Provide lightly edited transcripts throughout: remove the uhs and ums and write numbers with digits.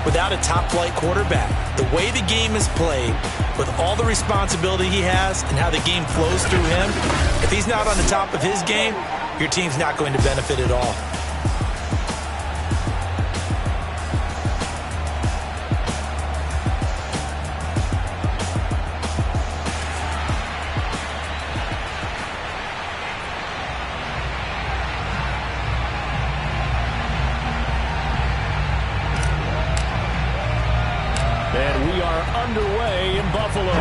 without a top-flight quarterback. The way the game is played, with all the responsibility he has and how the game flows through him, if he's not on the top of his game, your team's not going to benefit at all. And we are underway in Buffalo.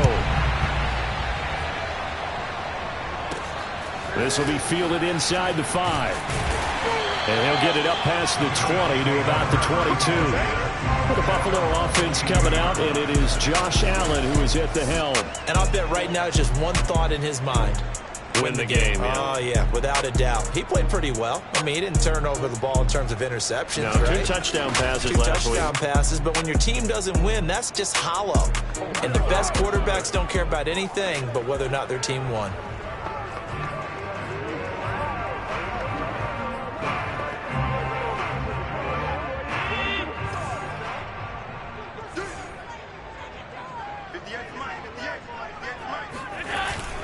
This will be fielded inside the 5. And he'll get it up past the 20 to about the 22. For the Buffalo offense coming out, and it is Josh Allen who is at the helm. And I'll bet right now it's just one thought in his mind. Win the game. Oh, yeah, without a doubt. He played pretty well. I mean, he didn't turn over the ball in terms of interceptions, no, right? 2 touchdown passes Two last touchdown week. passes, but when your team doesn't win, that's just hollow. And the best quarterbacks don't care about anything but whether or not their team won.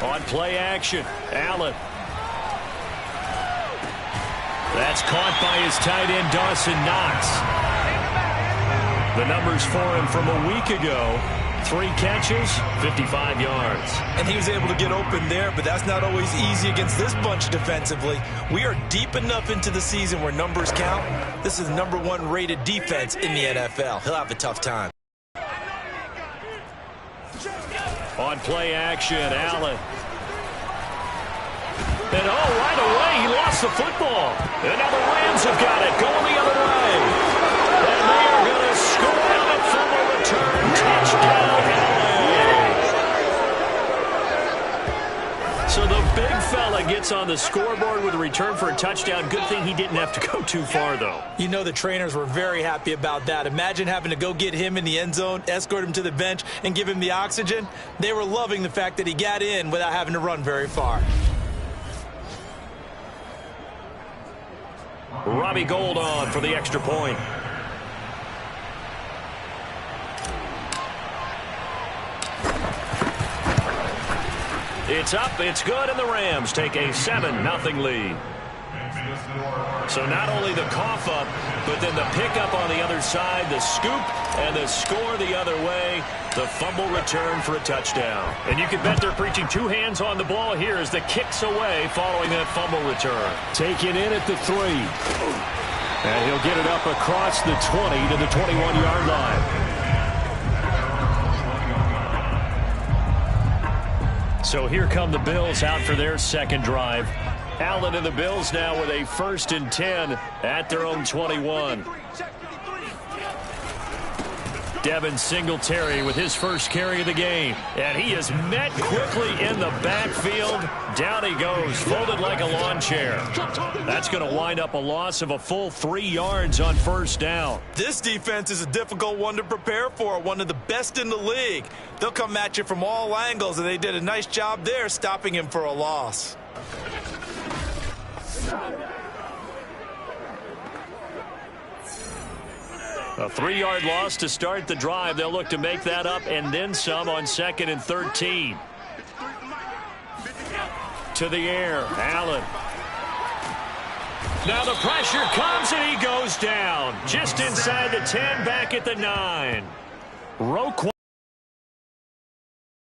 On play action, Allen. That's caught by his tight end, Dawson Knox. The numbers for him from a week ago: 3 catches, 55 yards. And he was able to get open there, but that's not always easy against this bunch defensively. We are deep enough into the season where numbers count. This is the #1 rated defense in the NFL. He'll have a tough time. On play action, Allen. And right away, he lost the football. And now the Rams have got it, going the other way. And they are going to score on a fumble return. Touchdown, Allen. So the big fella gets on the scoreboard with a return for a touchdown. Good thing he didn't have to go too far, though. You know the trainers were very happy about that. Imagine having to go get him in the end zone, escort him to the bench, and give him the oxygen. They were loving the fact that he got in without having to run very far. Robbie Gould on for the extra point. It's up, it's good, and the Rams take a 7-0 lead. So not only the cough up, but then the pickup on the other side, the scoop, and the score the other way, the fumble return for a touchdown. And you can bet they're preaching 2 hands on the ball here as the kicks away following that fumble return. Taken in at the 3. And he'll get it up across the 20 to the 21-yard line. So here come the Bills out for their second drive. Allen and the Bills now with a 1st and 10 at their own 21. Devin Singletary with his first carry of the game. And he is met quickly in the backfield. Down he goes, folded like a lawn chair. That's going to wind up a loss of a full 3 yards on 1st down. This defense is a difficult one to prepare for, one of the best in the league. They'll come at you from all angles, and they did a nice job there stopping him for a loss. A 3-yard loss to start the drive. They'll look to make that up and then some on 2nd and 13. To the air, Allen. Now the pressure comes and he goes down. Just inside the 10, back at the 9. Roquan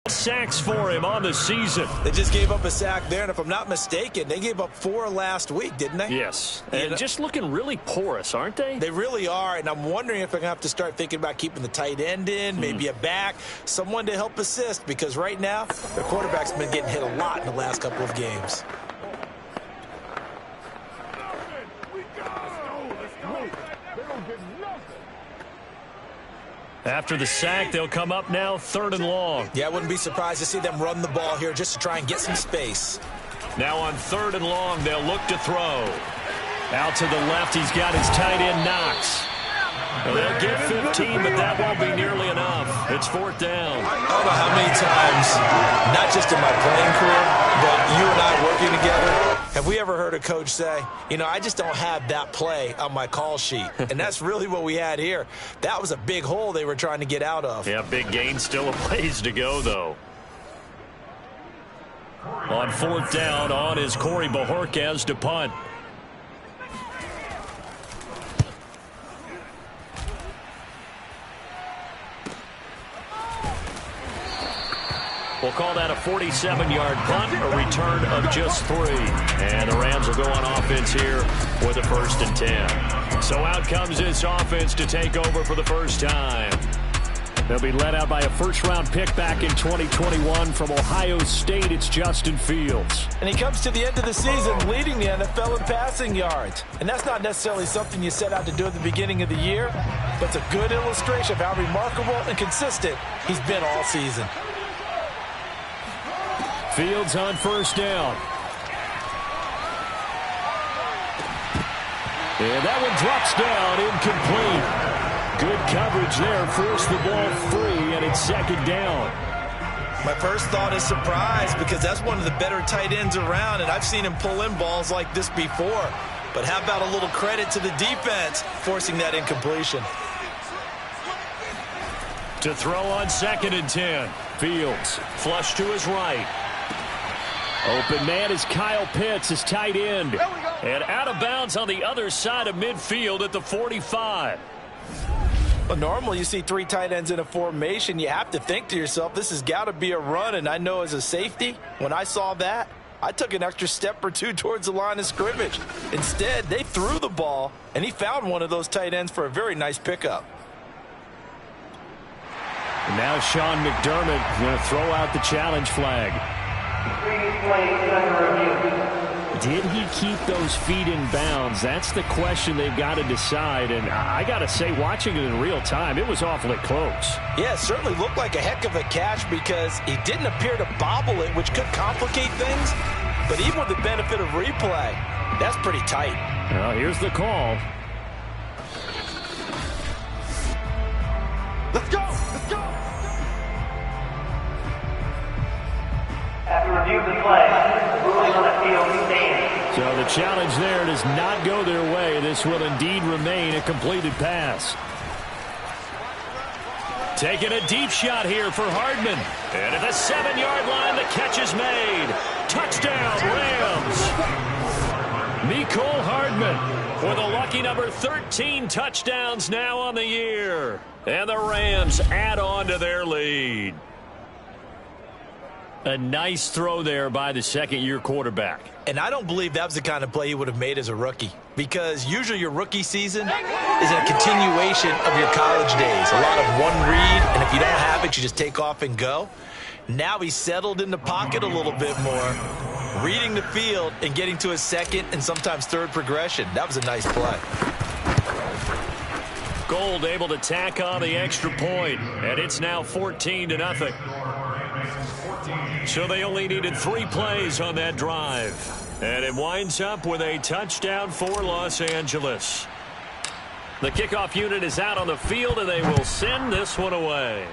sacks for him on the season. They just gave up a sack there, and if I'm not mistaken, they gave up 4 last week, didn't they? Yes, and just looking really porous, aren't they? They really are, and I'm wondering if they're going to have to start thinking about keeping the tight end in, maybe a back, someone to help assist, because right now, their quarterback's been getting hit a lot in the last couple of games. After the sack, they'll come up now 3rd and long. Yeah, I wouldn't be surprised to see them run the ball here just to try and get some space. Now on 3rd and long, they'll look to throw. Out to the left, he's got his tight end, Knox. They'll get 15, but that won't be nearly enough. It's 4th down. I don't know how many times, not just in my playing career, but you and I working together, Have we ever heard a coach say, you know, I just don't have that play on my call sheet? And that's really what we had here. That was a big hole they were trying to get out of. Yeah, big gain, still a ways to go, though. On 4th down, on is Corey Bojorquez to punt. We'll call that a 47-yard punt, a return of just 3. And the Rams will go on offense here with a 1st and 10. So out comes this offense to take over for the first time. They'll be led out by a first-round pick back in 2021 from Ohio State. It's Justin Fields. And he comes to the end of the season leading the NFL in passing yards. And that's not necessarily something you set out to do at the beginning of the year, but it's a good illustration of how remarkable and consistent he's been all season. Fields on 1st down. And that one drops down, incomplete. Good coverage there, forced the ball free, and it's 2nd down. My first thought is surprise, because that's one of the better tight ends around, and I've seen him pull in balls like this before. But how about a little credit to the defense forcing that incompletion? To throw on 2nd and 10. Fields flush to his right. Open man is Kyle Pitts, his tight end. And out of bounds on the other side of midfield at the 45. Well, normally you see 3 tight ends in a formation. You have to think to yourself, this has got to be a run. And I know as a safety, when I saw that, I took an extra step or 2 towards the line of scrimmage. Instead, they threw the ball, and he found one of those tight ends for a very nice pickup. And now Sean McDermott going to throw out the challenge flag. Did he keep those feet in bounds? That's the question they've got to decide. And I got to say, watching it in real time, it was awfully close. Yeah, it certainly looked like a heck of a catch because he didn't appear to bobble it, which could complicate things. But even with the benefit of replay, that's pretty tight. Well, here's the call. Let's go! Let's go! After review of the play, ruling on the field stands. So the challenge there does not go their way. This will indeed remain a completed pass. Taking a deep shot here for Hardman. And at the 7-yard line, the catch is made. Touchdown, Rams. Mecole Hardman with a lucky number 13 touchdowns now on the year. And the Rams add on to their lead. A nice throw there by the second-year quarterback. And I don't believe that was the kind of play he would have made as a rookie, because usually your rookie season is a continuation of your college days. A lot of one read, and if you don't have it, you just take off and go. Now he's settled in the pocket a little bit more, reading the field and getting to his second and sometimes third progression. That was a nice play. Gold able to tack on the extra point, and it's now 14-0. So they only needed 3 plays on that drive. And it winds up with a touchdown for Los Angeles. The kickoff unit is out on the field, and they will send this one away.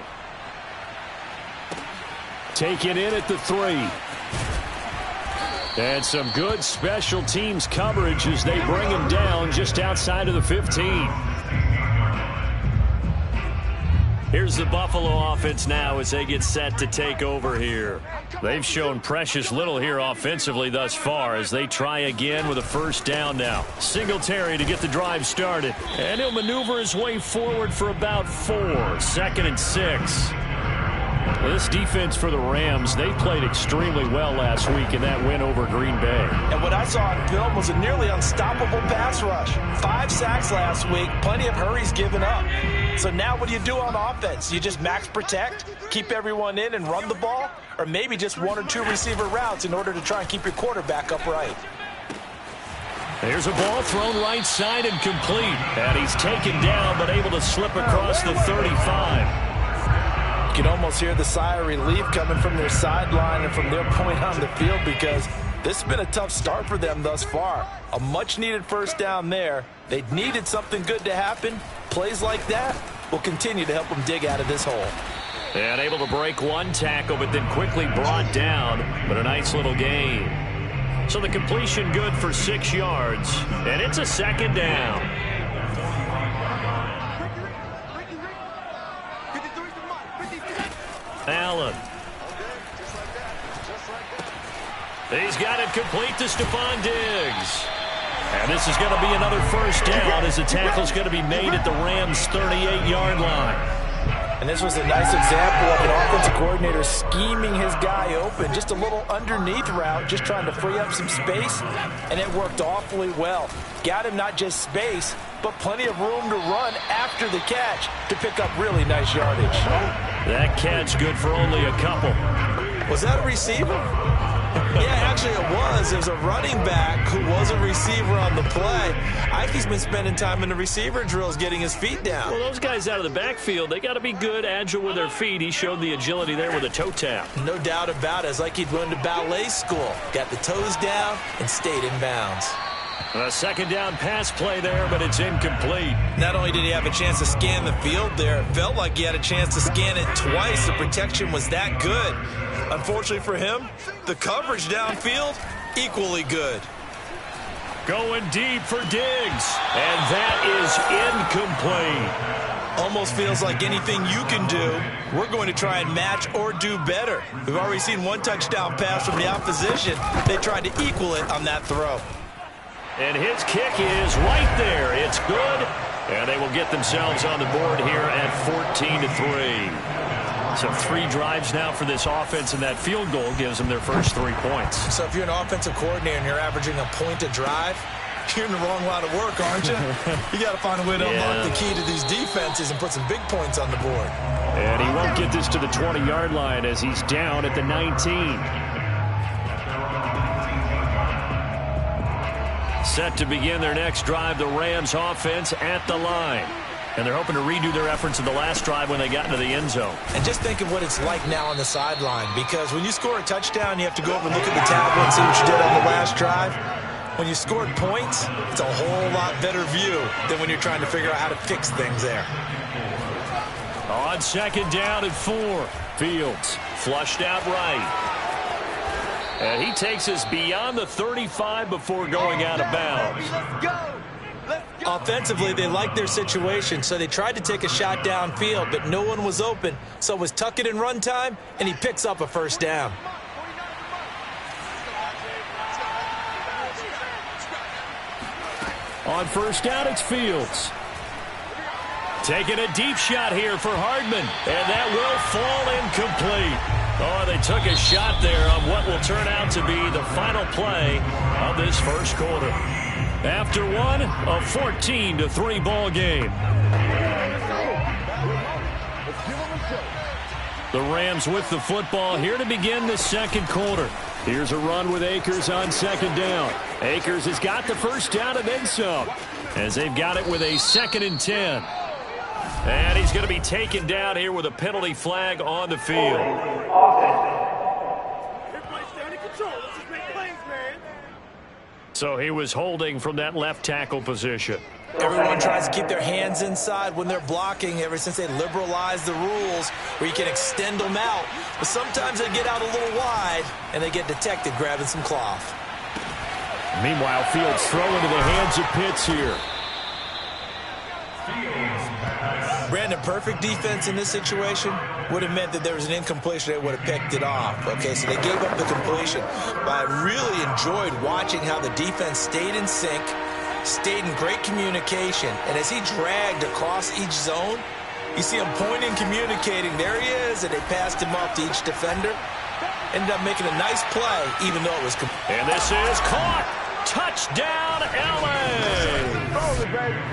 Take it in at the 3. And some good special teams coverage as they bring him down just outside of the 15. Here's the Buffalo offense now as they get set to take over here. They've shown precious little here offensively thus far as they try again with a first down now. Singletary to get the drive started. And he'll maneuver his way forward for about 4. 2nd and 6. This defense for the Rams, they played extremely well last week in that win over Green Bay. And what I saw on film was a nearly unstoppable pass rush. 5 sacks last week, plenty of hurries given up. So now what do you do on offense? You just max protect, keep everyone in and run the ball, or maybe just 1 or 2 receiver routes in order to try and keep your quarterback upright. There's a ball thrown right side and complete. And he's taken down but able to slip across the 35. You can almost hear the sigh of relief coming from their sideline and from their point on the field because this has been a tough start for them thus far. A much-needed first down there. They needed something good to happen. Plays like that will continue to help them dig out of this hole. And able to break 1 tackle, but then quickly brought down. But a nice little gain. So the completion good for 6 yards, and it's a second down. Allen. He's got it complete to Stephon Diggs. And this is going to be another first down as the tackle's going to be made at the Rams' 38-yard line. And this was a nice example of an offensive coordinator scheming his guy open. Just a little underneath route, just trying to free up some space, and it worked awfully well. Got him not just space, but plenty of room to run after the catch to pick up really nice yardage. That catch good for only a couple. Was that a receiver? Yeah, actually it was. It was a running back who was a receiver on the play. Ike's been spending time in the receiver drills getting his feet down. Well, those guys out of the backfield, they got to be good, agile with their feet. He showed the agility there with a toe tap. No doubt about it. It's like he'd went to ballet school. Got the toes down and stayed in bounds. A second down pass play there, but it's incomplete. Not only did he have a chance to scan the field there, it felt like he had a chance to scan it twice. The protection was that good. Unfortunately for him, the coverage downfield, equally good. Going deep for Diggs, and that is incomplete. Almost feels like anything you can do, we're going to try and match or do better. We've already seen one touchdown pass from the opposition. They tried to equal it on that throw. And his kick is right there. It's good, and they will get themselves on the board here at 14-3. So 3 drives now for this offense, and that field goal gives them their first 3 points. So if you're an offensive coordinator and you're averaging a point a drive, you're in the wrong line of work, aren't you? You got to find a way to unlock the key to these defenses and put some big points on the board. And he won't get this to the 20-yard line as he's down at the 19. Set to begin their next drive, the Rams offense at the line. And they're hoping to redo their efforts in the last drive when they got into the end zone. And just think of what it's like now on the sideline, because when you score a touchdown, you have to go over and look at the tablet and see what you did on the last drive. When you scored points, it's a whole lot better view than when you're trying to figure out how to fix things there. On second down at 4, Fields flushed out right. And he takes us beyond the 35 before going out of bounds. Offensively, they liked their situation, so they tried to take a shot downfield, but no one was open. So it was tuck it in run time, and he picks up a first down. On first down, it's Fields. Taking a deep shot here for Hardman, and that will fall incomplete. Oh, they took a shot there on what will turn out to be the final play of this first quarter. After one, a 14-3 ball game. The Rams with the football here to begin the second quarter. Here's a run with Akers on second down. Akers has got the first down and then some, as they've got it with a 2nd and 10. And he's going to be taken down here with a penalty flag on the field. So he was holding from that left tackle position. Everyone tries to keep their hands inside when they're blocking ever since they liberalized the rules where you can extend them out. But sometimes they get out a little wide and they get detected grabbing some cloth. Meanwhile, Fields throw into the hands of Pitts here. Brandon, perfect defense in this situation would have meant that there was an incompletion. They would have picked it off. Okay, so they gave up the completion. But I really enjoyed watching how the defense stayed in sync, stayed in great communication. And as he dragged across each zone, you see him pointing, communicating. There he is, and they passed him off to each defender. Ended up making a nice play, even though it was And this is caught. Touchdown, LA!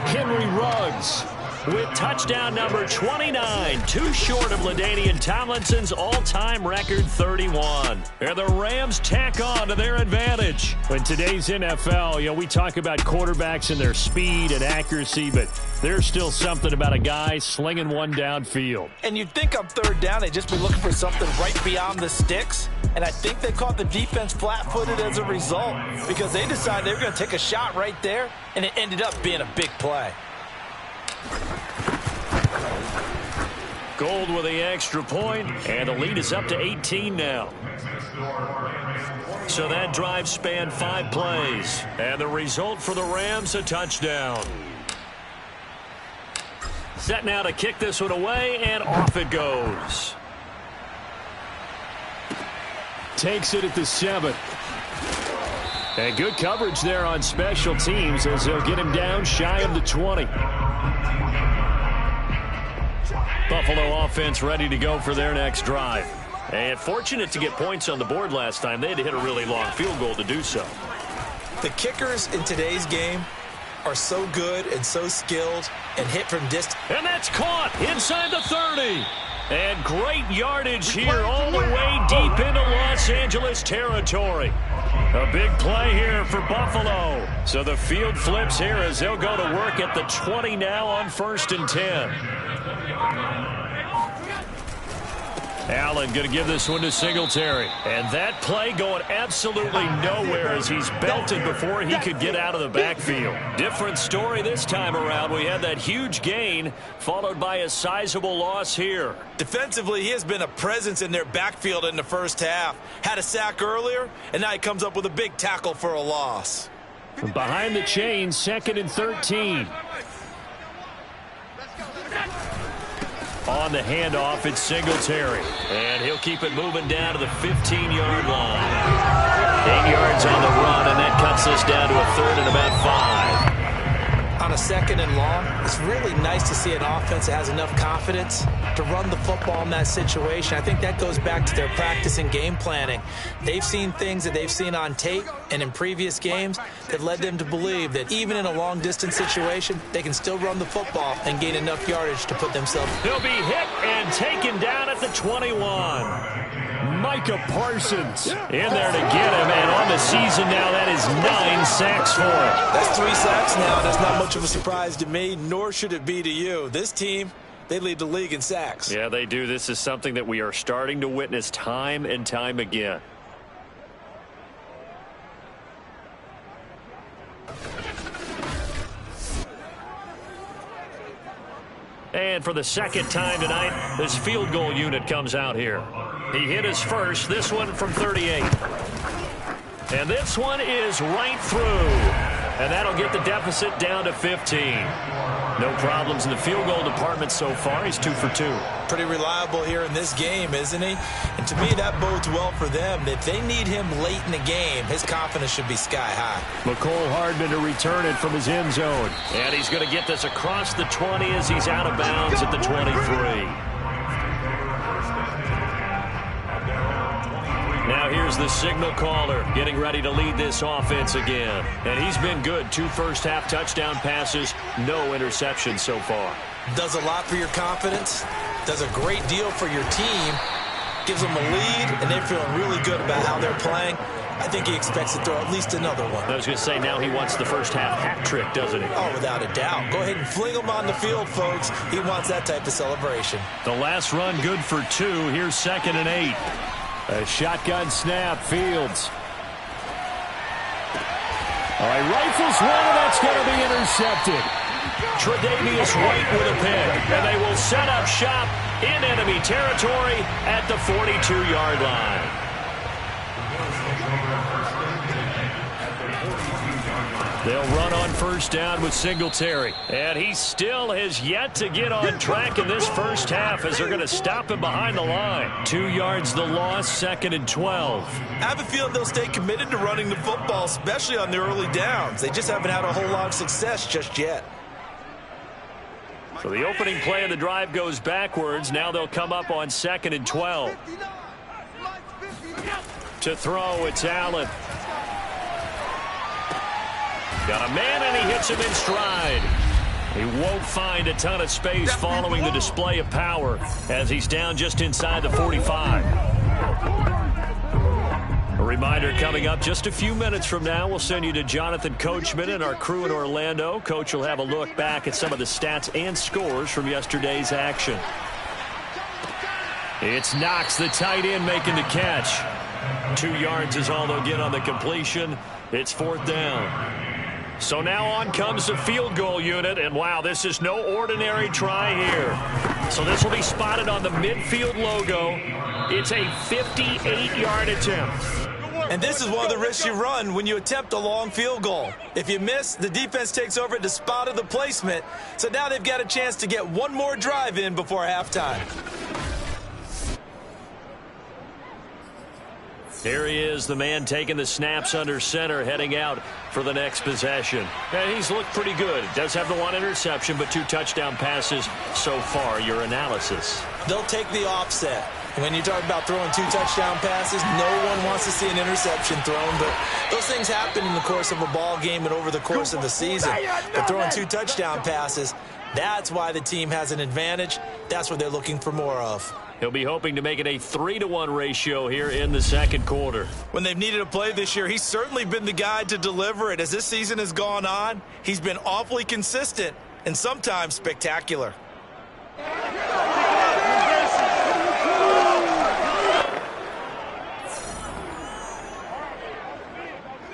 Henry Ruggs with touchdown number 29, too short of LaDainian Tomlinson's all-time record 31. And the Rams tack on to their advantage. In today's NFL, you know, we talk about quarterbacks and their speed and accuracy, but there's still something about a guy slinging one downfield. And you'd think on third down they'd just be looking for something right beyond the sticks. And I think they caught the defense flat-footed as a result because they decided they were going to take a shot right there, and it ended up being a big play. Gold with the extra point, and the lead is up to 18 now. So that drive spanned 5 plays. And the result for the Rams, a touchdown. Set now to kick this one away, and off it goes. Takes it at the 7. And good coverage there on special teams as they'll get him down shy of the 20. Buffalo offense ready to go for their next drive. And fortunate to get points on the board last time. They had to hit a really long field goal to do so. The kickers in today's game are so good and so skilled and hit from distance. And that's caught inside the 30. And great yardage here all the way deep into Los Angeles territory. A big play here for Buffalo. So the field flips here as they'll go to work at the 20 now on 1st and 10. Allen going to give this one to Singletary. And that play going absolutely nowhere as he's belted before he could get out of the backfield. Different story this time around. We had that huge gain followed by a sizable loss here. Defensively, he has been a presence in their backfield in the first half. Had a sack earlier, and now he comes up with a big tackle for a loss. Behind the chain, 2nd and 13. On the handoff, it's Singletary. And he'll keep it moving down to the 15-yard line. 8 yards on the run, and that cuts us down to a 3rd and about 5. On a 2nd and long, it's really nice to see an offense that has enough confidence to run the football in that situation. I think that goes back to their practice and game planning. They've seen things that they've seen on tape and in previous games that led them to believe that even in a long-distance situation, they can still run the football and gain enough yardage to put themselves. He'll be hit and taken down at the 21. Micah Parsons in there to get him, and on the season now, that is 9 sacks for him. That's 3 sacks now. That's not much of a surprise to me, nor should it be to you. This team, they lead the league in sacks. Yeah, they do. This is something that we are starting to witness time and time again. And for the 2nd time tonight, this field goal unit comes out here. He hit his first, this one from 38. And this one is right through. And that'll get the deficit down to 15. No problems in the field goal department so far. He's 2 for 2. Pretty reliable here in this game, isn't he? And to me, that bodes well for them. If they need him late in the game, his confidence should be sky high. McCole Hardman to return it from his end zone. And he's going to get this across the 20 as he's out of bounds at the 23. Now here's the signal caller getting ready to lead this offense again. And he's been good. 2 first-half touchdown passes, no interceptions so far. Does a lot for your confidence, does a great deal for your team, gives them a lead, and they're feeling really good about how they're playing. I think he expects to throw at least another one. I was going to say, now he wants the first-half hat trick, doesn't he? Oh, without a doubt. Go ahead and fling him on the field, folks. He wants that type of celebration. The last run good for 2. Here's 2nd and 8. A shotgun snap, Fields. All right, rifles one, and that's going to be intercepted. Tre'Davious White with a pick, and they will set up shop in enemy territory at the 42-yard line. They'll run on first down with Singletary. And he still has yet to get on track in this first half as they're going to stop him behind the line. 2 yards the loss, 2nd and 12. I have a feeling they'll stay committed to running the football, especially on the early downs. They just haven't had a whole lot of success just yet. So the opening play of the drive goes backwards. Now they'll come up on 2nd and 12. To throw, it's Allen. Got a man, and he hits him in stride. He won't find a ton of space following the display of power as he's down just inside the 45. A reminder coming up just a few minutes from now. We'll send you to Jonathan Coachman and our crew in Orlando. Coach will have a look back at some of the stats and scores from yesterday's action. It's Knox, the tight end, making the catch. 2 yards is all they'll get on the completion. It's 4th down. So now on comes the field goal unit, and wow, this is no ordinary try here. So this will be spotted on the midfield logo. It's a 58-yard attempt. And this is one of the risks you run when you attempt a long field goal. If you miss, the defense takes over at the spot of the placement. So now they've got a chance to get one more drive in before halftime. Here he is, the man taking the snaps under center, heading out for the next possession. And he's looked pretty good. Does have the one interception, but 2 touchdown passes so far. Your analysis? They'll take the offset. When you talk about throwing 2 touchdown passes, no one wants to see an interception thrown, but those things happen in the course of a ball game and over the course of the season. But throwing 2 touchdown passes, that's why the team has an advantage. That's what they're looking for more of. He'll be hoping to make it a 3-to-1 ratio here in the second quarter. When they've needed a play this year, he's certainly been the guy to deliver it. As this season has gone on, he's been awfully consistent and sometimes spectacular.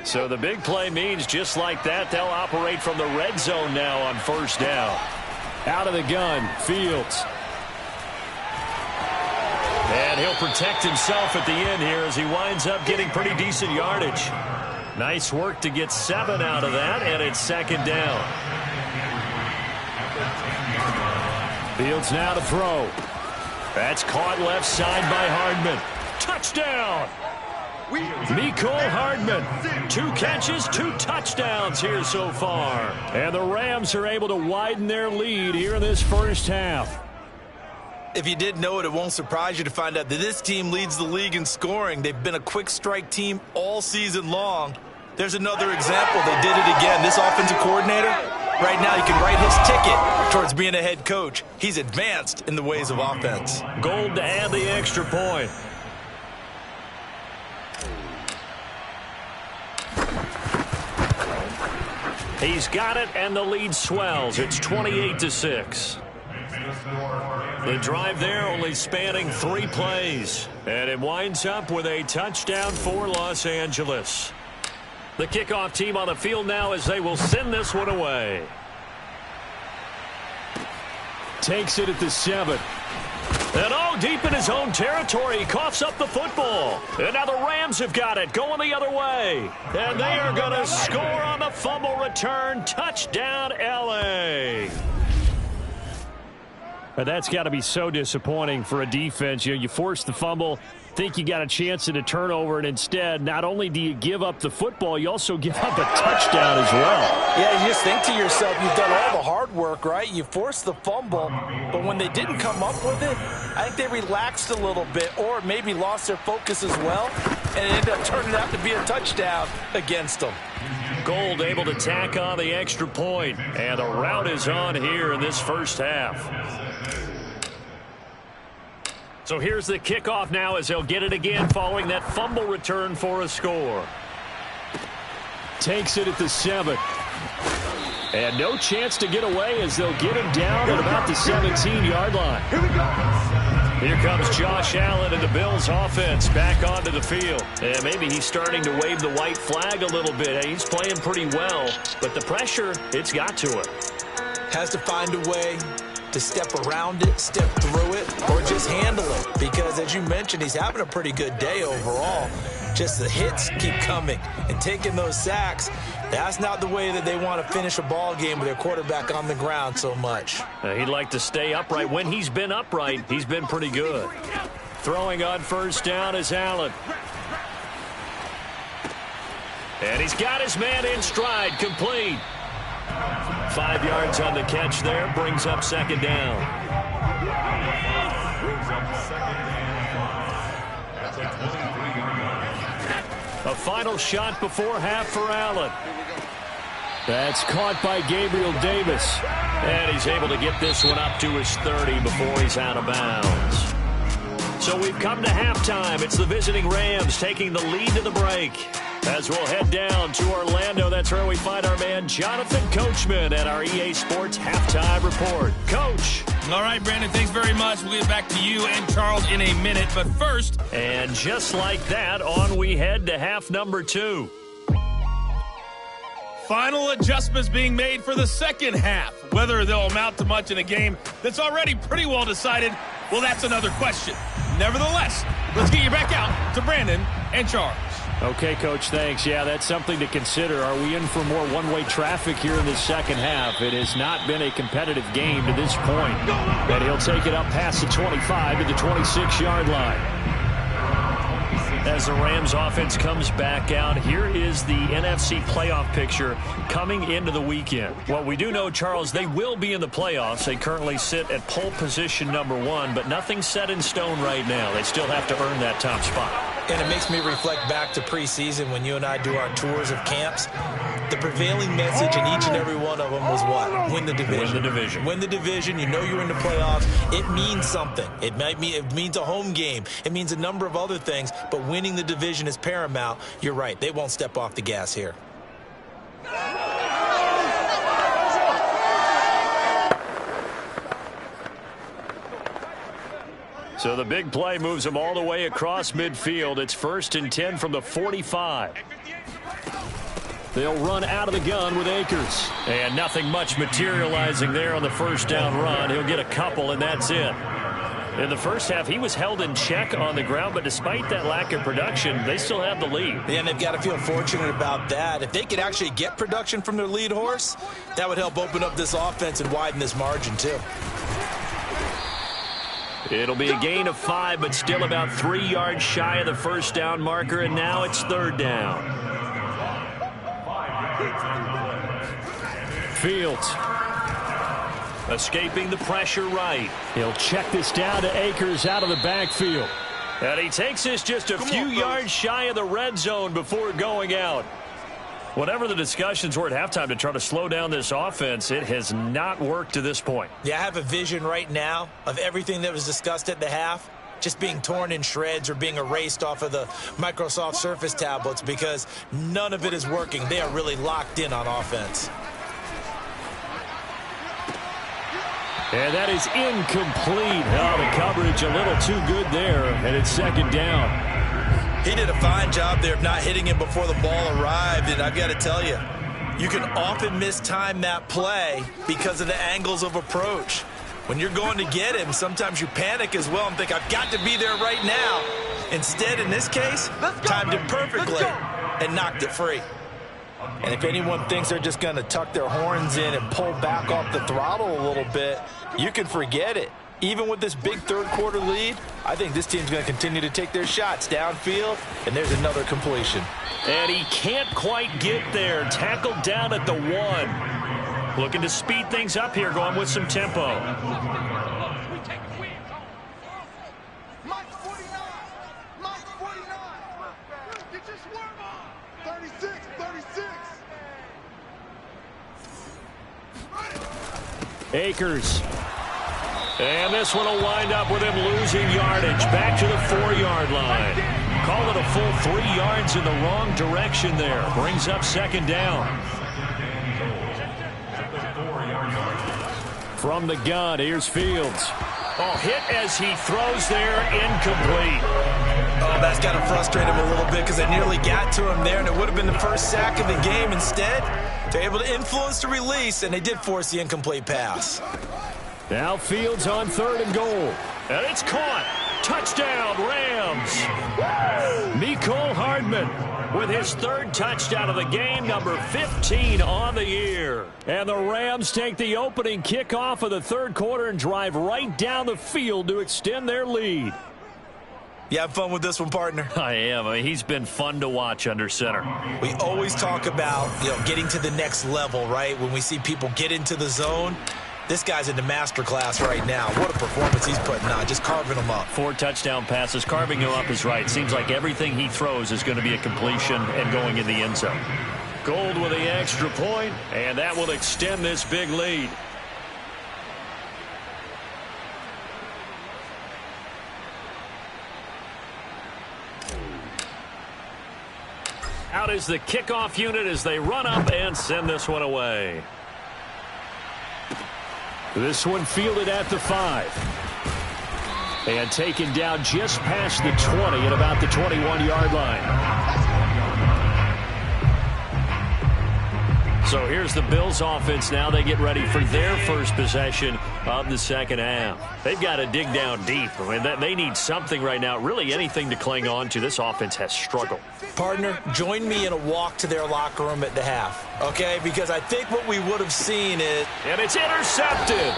So the big play means just like that, they'll operate from the red zone now on first down. Out of the gun, Fields. And he'll protect himself at the end here as he winds up getting pretty decent yardage. Nice work to get 7 out of that, and it's second down. Fields now to throw. That's caught left side by Hardman. Touchdown! Mecole Hardman. 2 catches, 2 touchdowns here so far. And the Rams are able to widen their lead here in this first half. If you didn't know it, it won't surprise you to find out that this team leads the league in scoring. They've been a quick strike team all season long. There's another example. They did it again. This offensive coordinator, right now he can write his ticket towards being a head coach. He's advanced in the ways of offense. Gold to add the extra point. He's got it, and the lead swells. It's 28-6. The drive there only spanning 3 plays. And it winds up with a touchdown for Los Angeles. The kickoff team on the field now as they will send this one away. Takes it at the 7. And all deep in his own territory, he coughs up the football. And now the Rams have got it, going the other way. And they are going to score on the fumble return. Touchdown, L.A. But that's got to be so disappointing for a defense. You force the fumble, think you got a chance at a turnover, and instead, not only do you give up the football, you also give up a touchdown as well. Yeah, you just think to yourself, you've done all the hard work, right? You forced the fumble, but when they didn't come up with it, I think they relaxed a little bit or maybe lost their focus as well, and it ended up turning out to be a touchdown against them. Gold able to tack on the extra point, and the route is on here in this first half. So here's the kickoff now as they'll get it again following that fumble return for a score. Takes it at the 7. And no chance to get away as they'll get him down at about the 17-yard line. Here comes Josh Allen and the Bills offense back onto the field. And maybe he's starting to wave the white flag a little bit. He's playing pretty well, but the pressure, it's got to him. Has to find a way to step around it, step through it, or just handle it. Because as you mentioned, he's having a pretty good day overall. Just the hits keep coming and taking those sacks. That's not the way that they want to finish a ball game with their quarterback on the ground so much. He'd like to stay upright. When he's been upright, he's been pretty good. Throwing on first down is Allen. And he's got his man in stride, complete. 5 yards on the catch there, brings up second down. A final shot before half for Allen. That's caught by Gabriel Davis. And he's able to get this one up to his 30 before he's out of bounds. So we've come to halftime. It's the visiting Rams taking the lead to the break. As we'll head down to Orlando, that's where we find our man Jonathan Coachman at our EA Sports Halftime Report. Coach. All right, Brandon, thanks very much. We'll get back to you and Charles in a minute, but first. And just like that, on we head to half number 2. Final adjustments being made for the second half. Whether they'll amount to much in a game that's already pretty well decided, well, that's another question. Nevertheless, let's get you back out to Brandon and Charles. Okay, Coach, thanks. Yeah, that's something to consider. Are we in for more one-way traffic here in the second half? It has not been a competitive game to this point. And he'll take it up past the 25 to the 26-yard line. As the Rams offense comes back out, here is the NFC playoff picture coming into the weekend. Well, we do know, Charles, they will be in the playoffs. They currently sit at pole position number 1, but nothing's set in stone right now. They still have to earn that top spot. And it makes me reflect back to preseason when you and I do our tours of camps. The prevailing message in each and every one of them was what? Win the division. Win the division. Win the division. You know you're in the playoffs. It means something. It means a home game. It means a number of other things, but winning the division is paramount. You're right. They won't step off the gas here. So the big play moves them all the way across midfield. It's 1st and 10 from the 45. They'll run out of the gun with Akers. And nothing much materializing there on the first down run. He'll get a couple, and that's it. In the first half, he was held in check on the ground, but despite that lack of production, they still have the lead. Yeah, and they've got to feel fortunate about that. If they could actually get production from their lead horse, that would help open up this offense and widen this margin, too. It'll be a gain of 5, but still about 3 yards shy of the first down marker, and now it's 3rd down. Fields escaping the pressure right. He'll check this down to Akers out of the backfield. And he takes this just a few yards shy of the red zone before going out. Whatever the discussions were at halftime to try to slow down this offense, it has not worked to this point. Yeah, I have a vision right now of everything that was discussed at the half just being torn in shreds or being erased off of the Microsoft Surface tablets because none of it is working. They are really locked in on offense. And that is incomplete. Oh, the coverage a little too good there, and it's 2nd down. He did a fine job there of not hitting him before the ball arrived, and I've got to tell you, you can often mistime that play because of the angles of approach. When you're going to get him, sometimes you panic as well and think, I've got to be there right now. Instead, in this case, timed it perfectly and knocked it free. And if anyone thinks they're just going to tuck their horns in and pull back off the throttle a little bit, you can forget it. Even with this big third-quarter lead, I think this team's going to continue to take their shots downfield, and there's another completion. And he can't quite get there. Tackled down at the 1. Looking to speed things up here, going with some tempo. Akers. And this one will wind up with him losing yardage. Back to the 4-yard line. Call it a full 3 yards in the wrong direction there. Brings up 2nd down. From the gun, here's Fields. Oh, hit as he throws there, incomplete. Oh, that's got to frustrate him a little bit because they nearly got to him there, and it would have been the first sack of the game. Instead, they're able to influence the release, and they did force the incomplete pass. Now Fields on 3rd and goal. And it's caught. Touchdown, Rams. Mecole Hardman with his 3rd touchdown of the game, number 15 on the year. And the Rams take the opening kickoff of the 3rd quarter and drive right down the field to extend their lead. You have fun with this one, partner? I am. I mean, he's been fun to watch under center. We always talk about, getting to the next level, right? When we see people get into the zone. This guy's in the master class right now. What a performance he's putting on, just carving them up. 4 touchdown passes. Carving him up is right. Seems like everything he throws is going to be a completion and going in the end zone. Gold with the extra point, and that will extend this big lead. Out is the kickoff unit as they run up and send this one away. This one fielded at the 5. And taken down just past the 20 at about the 21-yard line. So here's the Bills offense now. They get ready for their first possession of the second half. They've got to dig down deep. I mean, they need something right now, really anything to cling on to. This offense has struggled. Partner, join me in a walk to their locker room at the half, okay? Because I think what we would have seen is... And it's intercepted.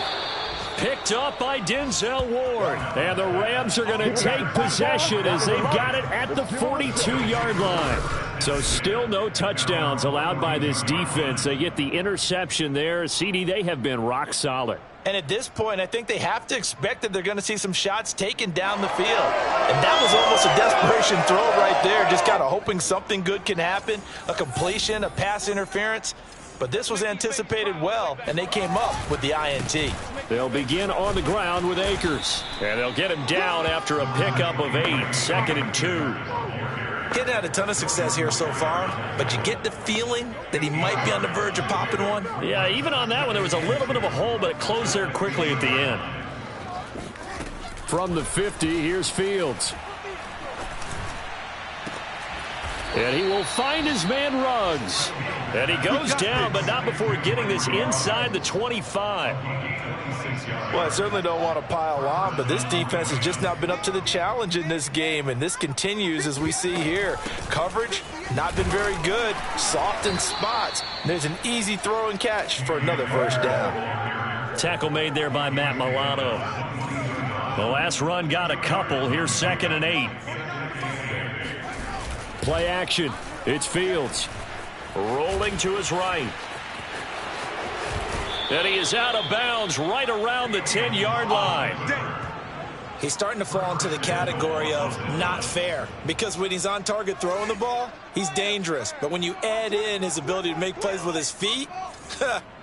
Picked up by Denzel Ward. And the Rams are going to take possession as they've got it at the 42-yard line. So still no touchdowns allowed by this defense. They get the interception there. CD, they have been rock solid. And at this point, I think they have to expect that they're going to see some shots taken down the field. And that was almost a desperation throw right there, just kind of hoping something good can happen, a completion, a pass interference. But this was anticipated well, and they came up with the INT. They'll begin on the ground with Akers. And they'll get him down after a pickup of 8, 2nd and 2. Getting had a ton of success here so far, but you get the feeling that he might be on the verge of popping one. Yeah, even on that one, there was a little bit of a hole, but it closed there quickly at the end. From the 50, here's Fields. And he will find his man Ruggs. And he goes down, but not before getting this inside the 25. Well, I certainly don't want to pile on, but this defense has just not been up to the challenge in this game, and this continues as we see here. Coverage, not been very good, soft in spots. There's an easy throw and catch for another first down. Tackle made there by Matt Milano. The last run got a couple. Here's 2nd and 8. Play action. It's Fields. Rolling to his right. And he is out of bounds right around the 10-yard line. He's starting to fall into the category of not fair, because when he's on target throwing the ball, he's dangerous. But when you add in his ability to make plays with his feet,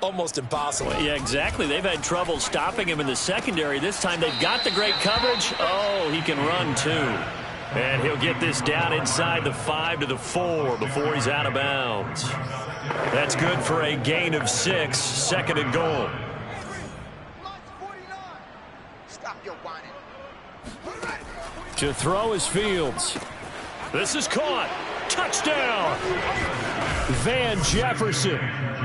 almost impossible. Yeah, exactly. They've had trouble stopping him in the secondary. This time they've got the great coverage. Oh, he can run too. And he'll get this down inside the 5 to the 4 before he's out of bounds. That's good for a gain of 6, 2nd and goal. To throw is Fields. This is caught. Touchdown. Van Jefferson.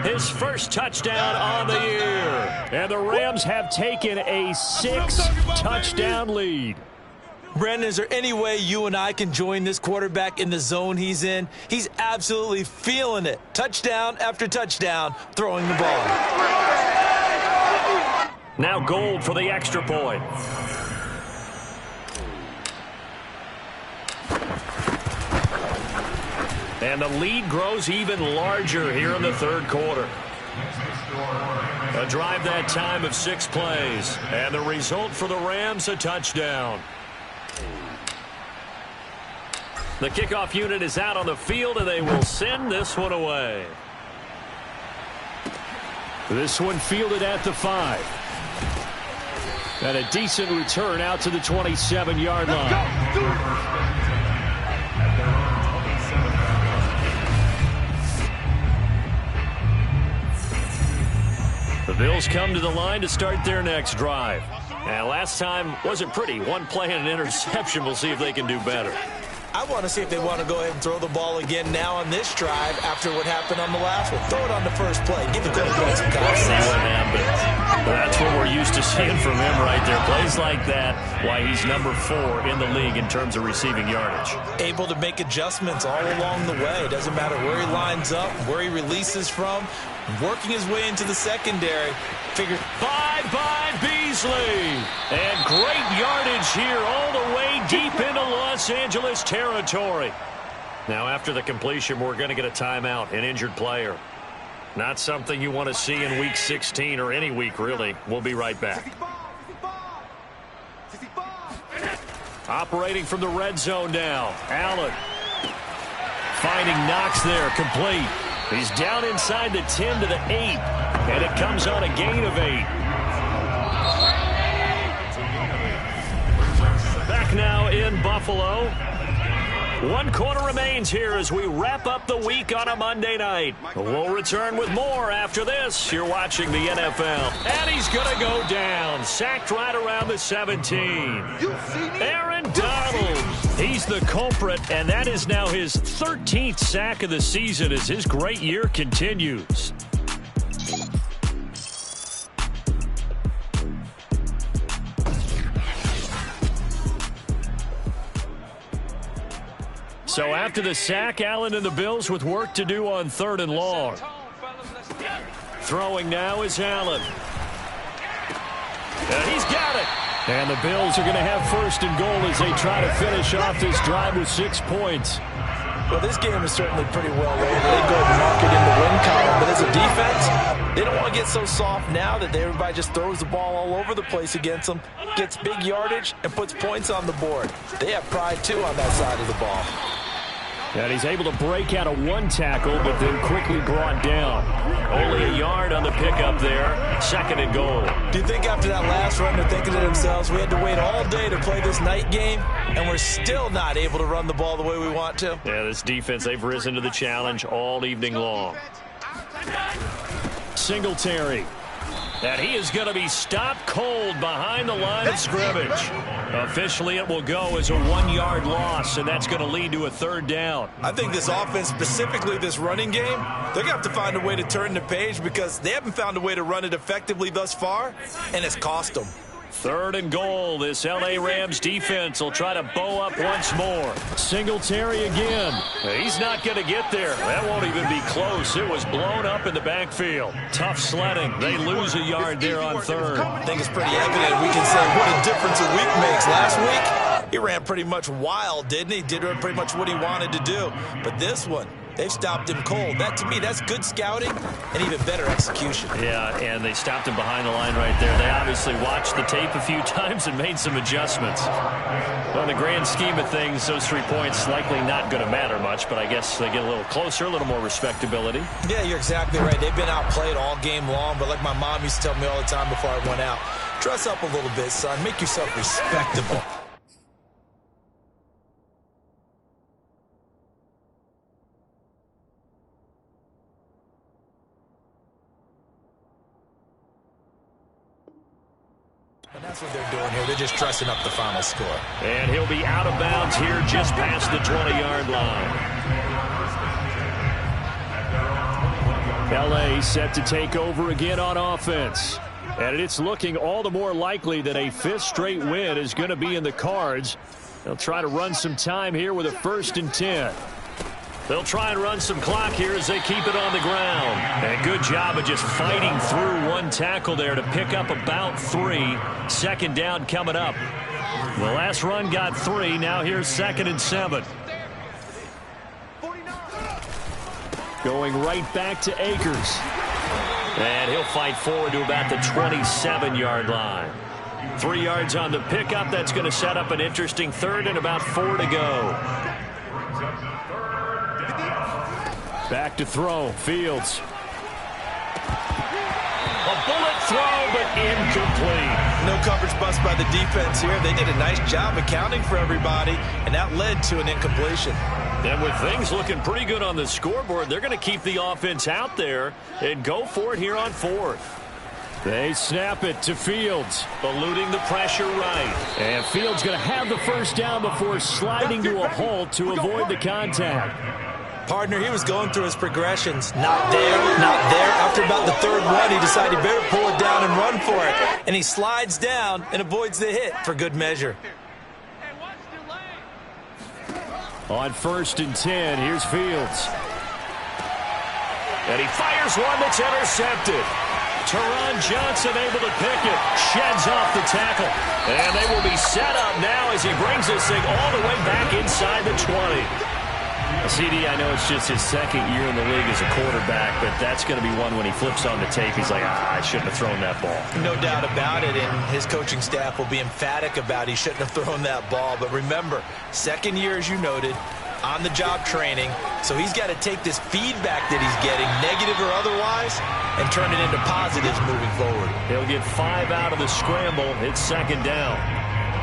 His first touchdown on the year. And the Rams have taken a 6-touchdown lead. Brandon, is there any way you and I can join this quarterback in the zone he's in? He's absolutely feeling it. Touchdown after touchdown, throwing the ball. Now Gold for the extra point. And the lead grows even larger here in the third quarter. A drive that time of 6 plays. And the result for the Rams, a touchdown. The kickoff unit is out on the field, and they will send this one away. This one fielded at the 5. And a decent return out to the 27-yard line. The Bills come to the line to start their next drive. And last time wasn't pretty. One play and an interception. We'll see if they can do better. I want to see if they want to go ahead and throw the ball again now on this drive after what happened on the last one. Throw it on the first play. Give the quarterback some confidence. See what happens. That's what we're used to seeing from him right there. Plays like that, why he's number 4 in the league in terms of receiving yardage. Able to make adjustments all along the way. It doesn't matter where he lines up, where he releases from, working his way into the secondary. Figure. By Beasley. And great yardage here all the way deep into Los Angeles territory. Now after the completion, we're going to get a timeout, an injured player. Not something you want to see in week 16 or any week, really. We'll be right back. Operating from the red zone now. Allen. Finding Knox there, complete. He's down inside the 10 to the 8. And it comes on a gain of 8. Back now in Buffalo. 1 quarter remains here as we wrap up the week on a Monday night. We'll return with more after this. You're watching the NFL. And he's going to go down. Sacked right around the 17. Aaron Donald. He's the culprit, and that is now his 13th sack of the season as his great year continues. So after the sack, Allen and the Bills with work to do on 3rd and long. Throwing now is Allen. And he's got it. And the Bills are going to have 1st and goal as they try to finish off this drive with 6 points. Well, this game is certainly pretty well laid. They go and mark it in the win column. But as a defense, they don't want to get so soft now that everybody just throws the ball all over the place against them, gets big yardage, and puts points on the board. They have pride, too, on that side of the ball. And he's able to break out of 1 tackle, but then quickly brought down. Only a yard on the pickup there. 2nd and goal. Do you think after that last run they're thinking to themselves, we had to wait all day to play this night game, and we're still not able to run the ball the way we want to? Yeah, this defense, they've risen to the challenge all evening long. Singletary. And he is going to be stopped cold behind the line of scrimmage. Officially, it will go as a 1-yard loss, and that's going to lead to a 3rd down. I think this offense, specifically this running game, they're going to have to find a way to turn the page because they haven't found a way to run it effectively thus far, and it's cost them. 3rd and goal. This L.A. Rams defense will try to bow up once more. Singletary again. He's not going to get there. That won't even be close. It was blown up in the backfield. Tough sledding. They lose a yard there on 3rd. I think it's pretty evident. We can say what a difference a week makes. Last week, he ran pretty much wild, didn't he? Did pretty much what he wanted to do. But this one, they've stopped him cold. That, to me, that's good scouting and even better execution. Yeah, and they stopped him behind the line right there. They obviously watched the tape a few times and made some adjustments. Well, in the grand scheme of things, those 3 points likely not going to matter much, but I guess they get a little closer, a little more respectability. Yeah, you're exactly right. They've been outplayed all game long, but like my mom used to tell me all the time before I went out, dress up a little bit, son. Make yourself respectable. And that's what they're doing here. They're just dressing up the final score. And he'll be out of bounds here just past the 20-yard line. L.A. set to take over again on offense. And it's looking all the more likely that a 5th straight win is going to be in the cards. They'll try to run some time here with a 1st and 10. They'll try and run some clock here as they keep it on the ground. And good job of just fighting through 1 tackle there to pick up about 3. 2nd down coming up. The last run got 3. Now here's 2nd and 7. Going right back to Akers. And he'll fight forward to about the 27-yard line. 3 yards on the pickup. That's going to set up an interesting 3rd and about 4 to go. Back to throw. Fields. A bullet throw, but incomplete. No coverage bust by the defense here. They did a nice job accounting for everybody, and that led to an incompletion. And with things looking pretty good on the scoreboard, they're going to keep the offense out there and go for it here on 4th. They snap it to Fields, eluding the pressure right. And Fields going to have the 1st down before sliding to a halt to avoid the contact. Partner, he was going through his progressions. Not there, not there. After about the 3rd one, he decided he better pull it down and run for it. And he slides down and avoids the hit for good measure. On 1st and 10, here's Fields. And he fires one that's intercepted. Teron Johnson able to pick it. Sheds off the tackle. And they will be set up now as he brings this thing all the way back inside the 20. CD, I know it's just his 2nd year in the league as a quarterback, but that's going to be one when he flips on the tape, he's like, I shouldn't have thrown that ball. No doubt about it, and his coaching staff will be emphatic about he shouldn't have thrown that ball. But remember, 2nd year, as you noted, on-the-job training, so he's got to take this feedback that he's getting, negative or otherwise, and turn it into positives moving forward. He'll get 5 out of the scramble. It's 2nd down.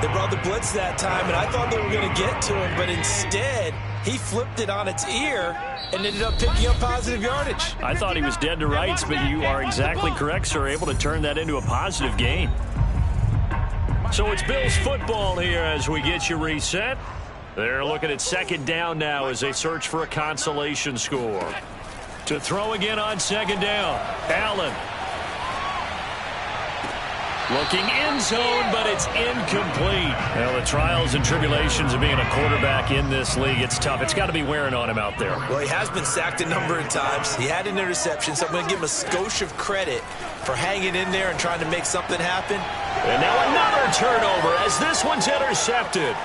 They brought the blitz that time, and I thought they were going to get to him, but instead, he flipped it on its ear and ended up picking up positive yardage. I thought he was dead to rights, but you are exactly correct, sir. Able to turn that into a positive gain. So it's Bills football here as we get you reset. They're looking at 2nd down now as they search for a consolation score. To throw again on 2nd down, Allen. Looking end zone, but it's incomplete. Well, the trials and tribulations of being a quarterback in this league, it's tough. It's got to be wearing on him out there. Well, he has been sacked a number of times. He had an interception, so I'm going to give him a skosh of credit for hanging in there and trying to make something happen. And now another turnover as this one's intercepted.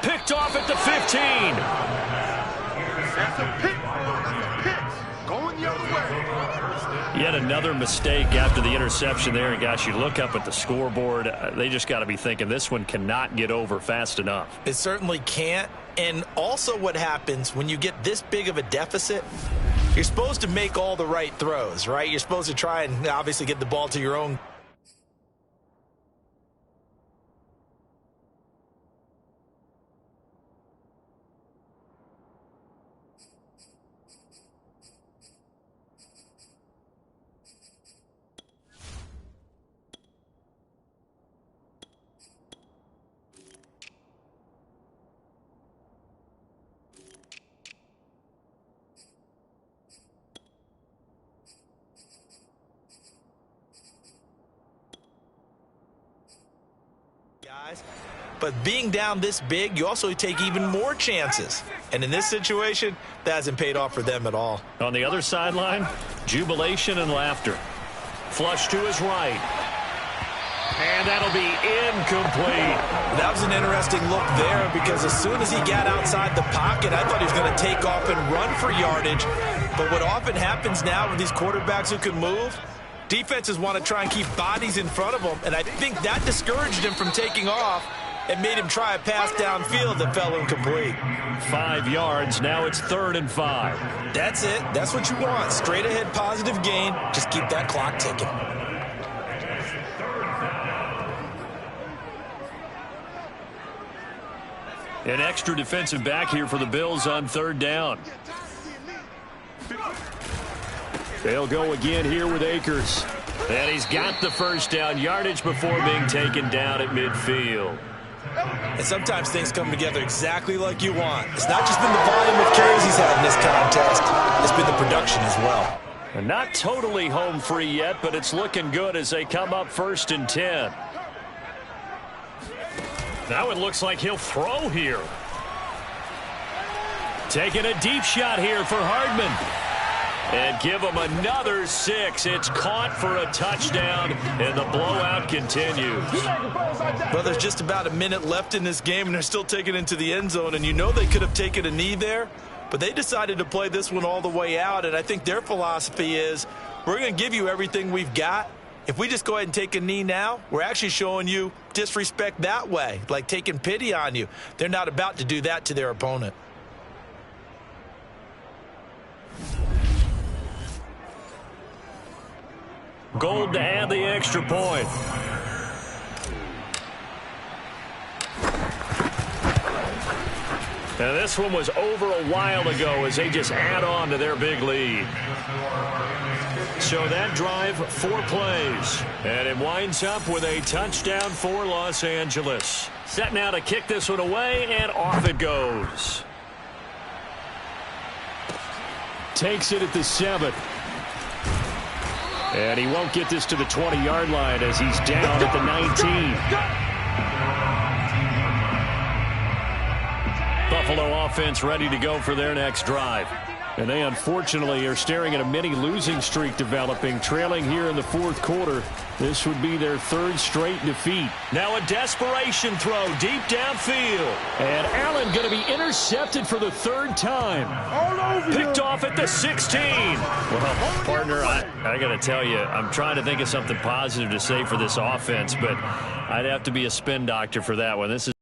Picked off at the 15. That's a pick. Going the other way. Yet another mistake after the interception there. And, gosh, you look up at the scoreboard. They just got to be thinking this one cannot get over fast enough. It certainly can't. And also what happens when you get this big of a deficit, you're supposed to make all the right throws, right? You're supposed to try and obviously get the ball to your own. Guys, but being down this big, you also take even more chances. And in this situation, that hasn't paid off for them at all. On the other sideline, jubilation and laughter. Flush to his right. And that'll be incomplete. That was an interesting look there because as soon as he got outside the pocket, I thought he was going to take off and run for yardage. But what often happens now with these quarterbacks who can move, defenses want to try and keep bodies in front of them, and I think that discouraged him from taking off and made him try a pass downfield that fell incomplete. 5 yards. Now it's 3rd and 5. That's it. That's what you want. Straight ahead positive gain. Just keep that clock ticking. An extra defensive back here for the Bills on 3rd down. They'll go again here with Akers. And he's got the first down yardage before being taken down at midfield. And sometimes things come together exactly like you want. It's not just been the volume of carries he's had in this contest. It's been the production as well. And not totally home free yet, but it's looking good as they come up 1st and 10. Now it looks like he'll throw here. Taking a deep shot here for Hardman. And give him another 6. It's caught for a touchdown, and the blowout continues. Well, there's just about a minute left in this game, and they're still taking it into the end zone. And you know they could have taken a knee there, but they decided to play this one all the way out. And I think their philosophy is, we're going to give you everything we've got. If we just go ahead and take a knee now, we're actually showing you disrespect that way, like taking pity on you. They're not about to do that to their opponent. Gold to add the extra point. Now this one was over a while ago as they just add on to their big lead. So that drive, 4 plays. And it winds up with a touchdown for Los Angeles. Set now to kick this one away, and off it goes. Takes it at the 7. And he won't get this to the 20-yard line as he's down at the 19. Buffalo offense ready to go for their next drive. And they unfortunately are staring at a mini losing streak developing, trailing here in the 4th quarter. This would be their 3rd straight defeat. Now a desperation throw deep downfield. And Allen going to be intercepted for the 3rd time. Picked off at the 16. Well, partner, I got to tell you, I'm trying to think of something positive to say for this offense, but I'd have to be a spin doctor for that one. This is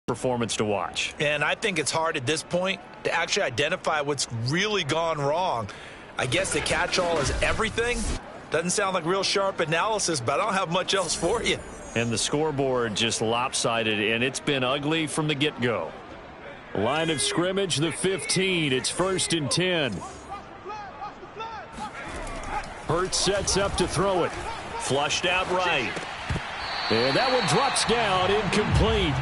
performance to watch. And I think it's hard at this point to actually identify what's really gone wrong. I guess the catch-all is everything. Doesn't sound like real sharp analysis, but I don't have much else for you. And the scoreboard just lopsided, and it's been ugly from the get-go. Line of scrimmage, the 15. It's 1st and 10. Hurts sets up to throw it. Flushed out right. And that one drops down, incomplete.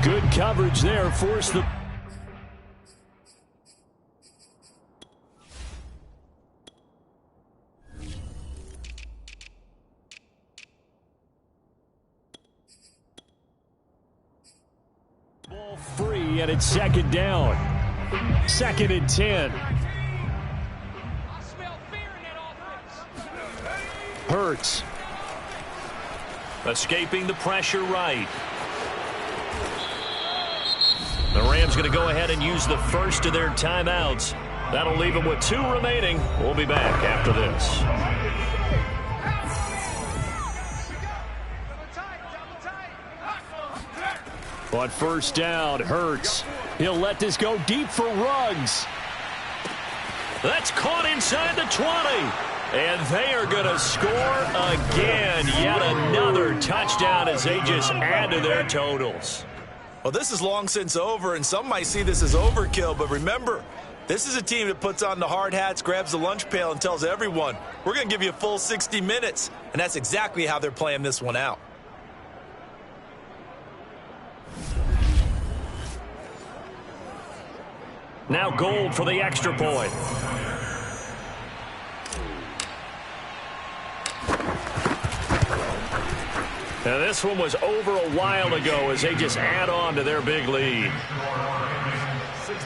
Good coverage there, forced the... free, and it's second down. 2nd and 10. Hurts. Escaping the pressure right. The Rams going to go ahead and use the first of their timeouts. That'll leave them with 2 remaining. We'll be back after this. On first down, Hurts. He'll let this go deep for Ruggs. That's caught inside the 20. And they are going to score again. Yet another touchdown as they just add to their totals. Well, this is long since over, and some might see this as overkill. But remember, this is a team that puts on the hard hats, grabs the lunch pail, and tells everyone, we're going to give you a full 60 minutes. And that's exactly how they're playing this one out. Now Gold for the extra point. Now this one was over a while ago as they just add on to their big lead.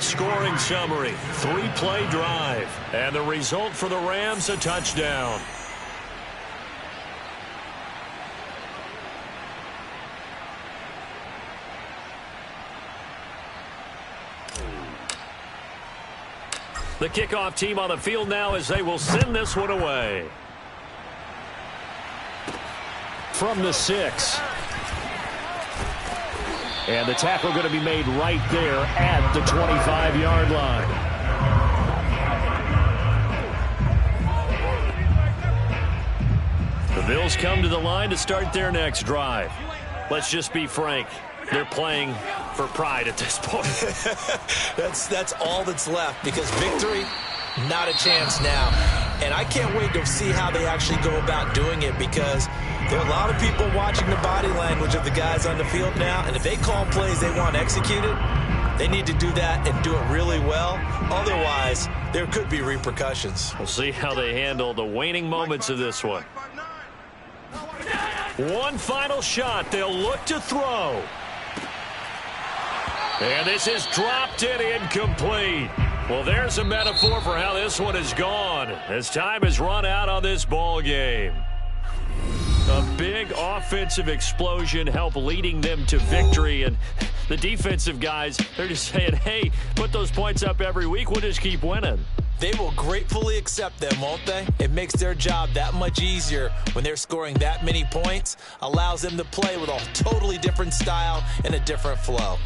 Scoring summary, 3-play drive. And the result for the Rams, a touchdown. The kickoff team on the field now as they will send this one away. From the 6. And the tackle going to be made right there at the 25-yard line. The Bills come to the line to start their next drive. Let's just be frank. They're playing for pride at this point. That's all that's left, because victory, not a chance now. And I can't wait to see how they actually go about doing it, because there are a lot of people watching the body language of the guys on the field now, and if they call plays they want executed, they need to do that and do it really well. Otherwise, there could be repercussions. We'll see how they handle the waning moments of this one. One final shot. They'll look to throw. And this is dropped and incomplete. Well, there's a metaphor for how this one has gone as time has run out on this ball game. A big offensive explosion helped leading them to victory, and the defensive guys, they're just saying, hey, put those points up every week, we'll just keep winning. They will gratefully accept them, won't they? It makes their job that much easier when they're scoring that many points, allows them to play with a totally different style and a different flow.